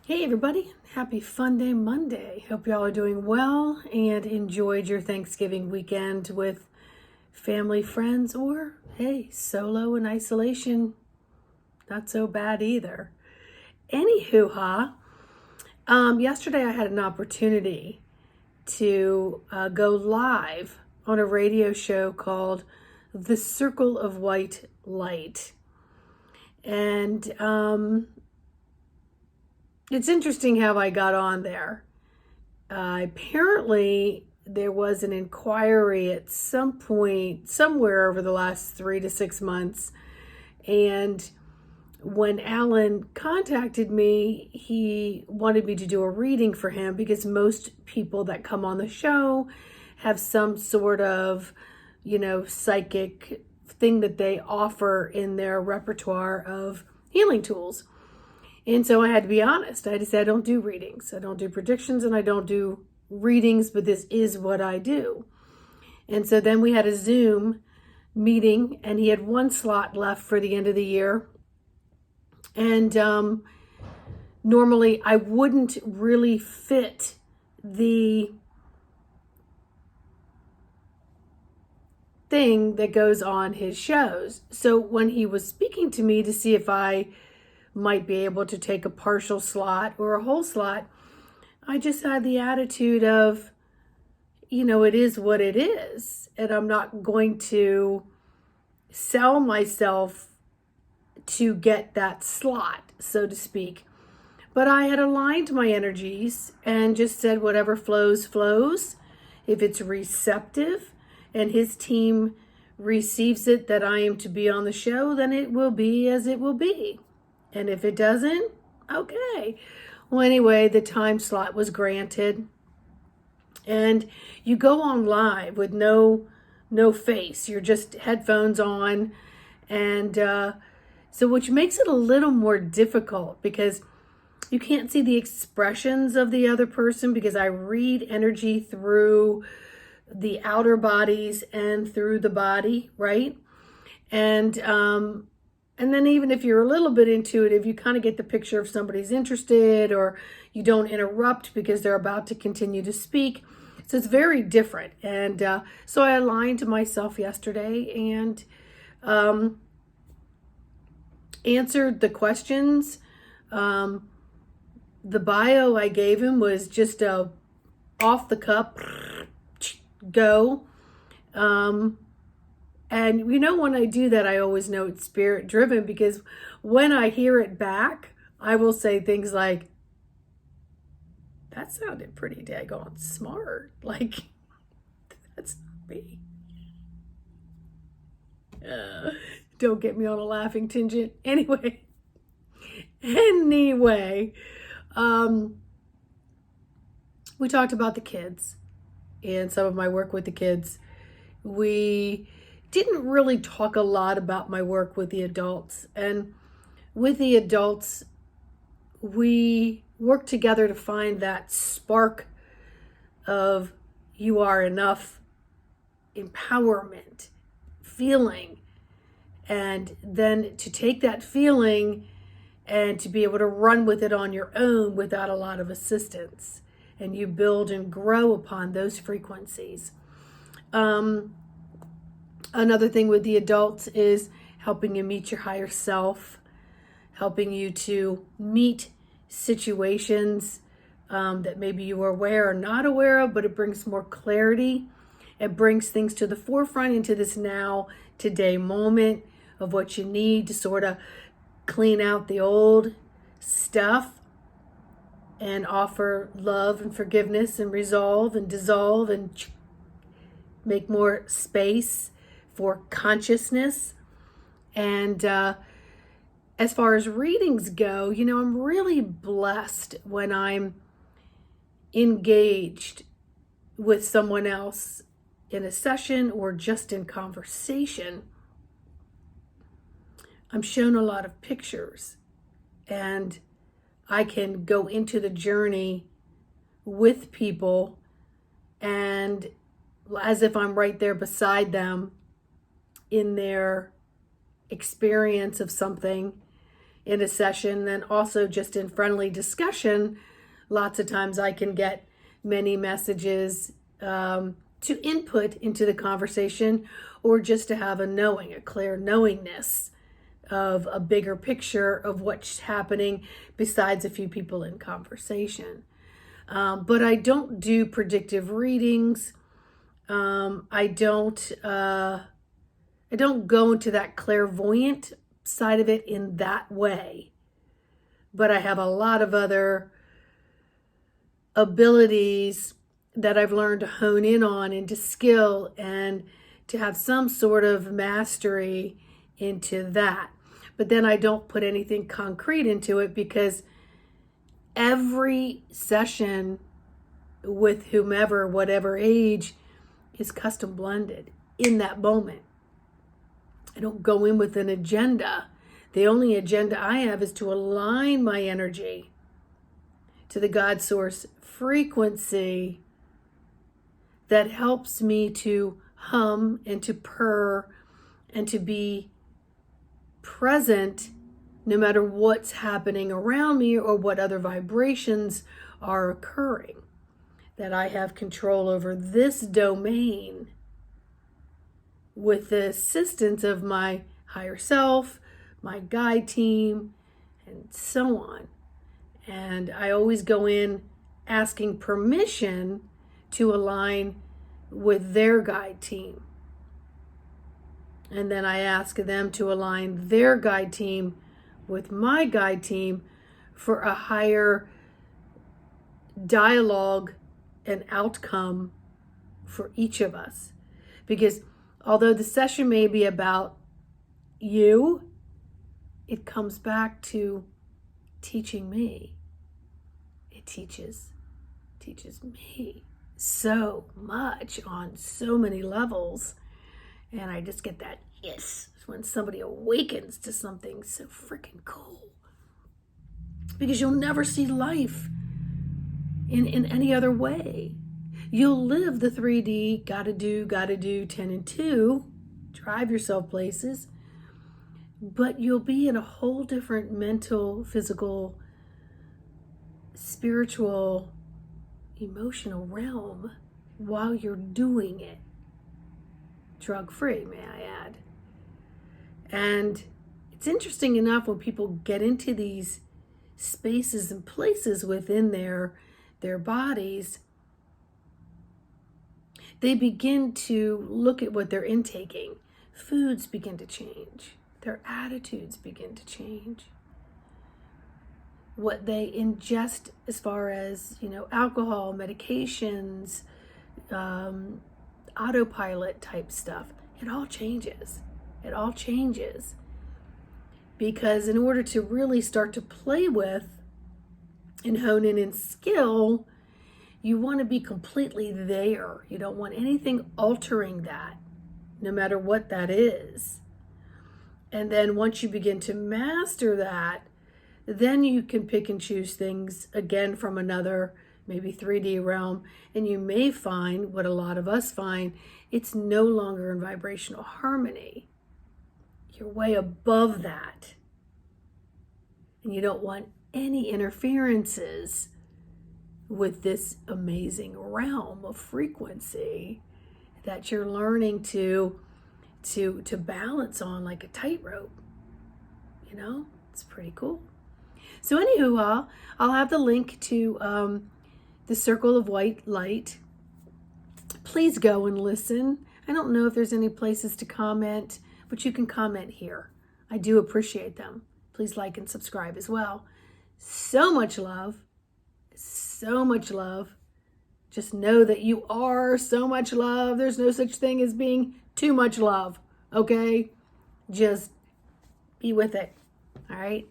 Hey everybody, happy Fun Day Monday. Hope y'all are doing well and enjoyed your Thanksgiving weekend with family, friends, or hey, solo in isolation. Not so bad either. Anywho, yesterday I had an opportunity to go live on a radio show called The Circle of White Light. And it's interesting how I got on there. Apparently, there was an inquiry at some point, somewhere over the last 3 to 6 months. And when Alan contacted me, he wanted me to do a reading for him because most people that come on the show have some sort of, psychic thing that they offer in their repertoire of healing tools. And so I had to be honest. I just said, I don't do readings. I don't do predictions and I don't do readings, but this is what I do. And so then we had a Zoom meeting and he had one slot left for the end of the year. And normally I wouldn't really fit the thing that goes on his shows. So when he was speaking to me to see if I might be able to take a partial slot or a whole slot, I just had the attitude of, it is what it is. And I'm not going to sell myself to get that slot, so to speak. But I had aligned my energies and just said, whatever flows, flows. If it's receptive and his team receives it that I am to be on the show, then it will be as it will be. And if it doesn't, okay. Well, anyway, the time slot was granted. And you go on live with no face. You're just headphones on. And so which makes it a little more difficult because you can't see the expressions of the other person because I read energy through the outer bodies and through the body, right? And then even if you're a little bit intuitive, you kind of get the picture if somebody's interested or you don't interrupt because they're about to continue to speak. So it's very different. And so I aligned myself yesterday and answered the questions. The bio I gave him was just a off the cup go. And when I do that, I always know it's spirit driven because when I hear it back, I will say things like, that sounded pretty daggone smart. Like, that's not me. Don't get me on a laughing tangent. Anyway, we talked about the kids and some of my work with the kids. We didn't really talk a lot about my work with the adults. And with the adults, we work together to find that spark of you are enough empowerment, feeling. And then to take that feeling and to be able to run with it on your own without a lot of assistance. And you build and grow upon those frequencies. Another thing with the adults is helping you meet your higher self, helping you to meet situations that maybe you are aware or not aware of, but it brings more clarity. It brings things to the forefront into this now, today moment of what you need to sort of clean out the old stuff and offer love and forgiveness and resolve and dissolve and make more space for consciousness. And as far as readings go, I'm really blessed when I'm engaged with someone else in a session or just in conversation. I'm shown a lot of pictures and I can go into the journey with people and as if I'm right there beside them in their experience of something, in a session, then also just in friendly discussion, lots of times I can get many messages to input into the conversation, or just to have a knowing, a clear knowingness of a bigger picture of what's happening besides a few people in conversation. But I don't do predictive readings. I don't go into that clairvoyant side of it in that way. But I have a lot of other abilities that I've learned to hone in on and to skill and to have some sort of mastery into that. But then I don't put anything concrete into it, because every session with whomever, whatever age, is custom blended in that moment. I don't go in with an agenda. The only agenda I have is to align my energy to the God source frequency that helps me to hum and to purr and to be present no matter what's happening around me or what other vibrations are occurring. That I have control over this domain with the assistance of my higher self, my guide team, and so on. And I always go in asking permission to align with their guide team. And then I ask them to align their guide team with my guide team for a higher dialogue and outcome for each of us. Because although the session may be about you, it comes back to teaching me. It teaches me so much on so many levels. And I just get that yes when somebody awakens to something so freaking cool. Because you'll never see life in any other way. You'll live the 3D, gotta do, 10 and 2, drive yourself places, but you'll be in a whole different mental, physical, spiritual, emotional realm while you're doing it. Drug-free, may I add. And it's interesting enough when people get into these spaces and places within their bodies, they begin to look at what they're intaking. Foods begin to change. Their attitudes begin to change. What they ingest as far as, alcohol, medications, autopilot type stuff, it all changes. It all changes. Because in order to really start to play with and hone in skill, you want to be completely there. You don't want anything altering that, no matter what that is. And then once you begin to master that, then you can pick and choose things again from another, maybe 3D realm, and you may find what a lot of us find, it's no longer in vibrational harmony. You're way above that. And you don't want any interferences with this amazing realm of frequency that you're learning to balance on like a tightrope. It's pretty cool. So anywho, I'll have the link to the Circle of White Light. Please go and listen. I don't know if there's any places to comment, but you can comment here. I do appreciate them. Please like and subscribe as well. So much love. So much love. Just know that you are so much love. There's no such thing as being too much love. Okay? Just be with it. All right?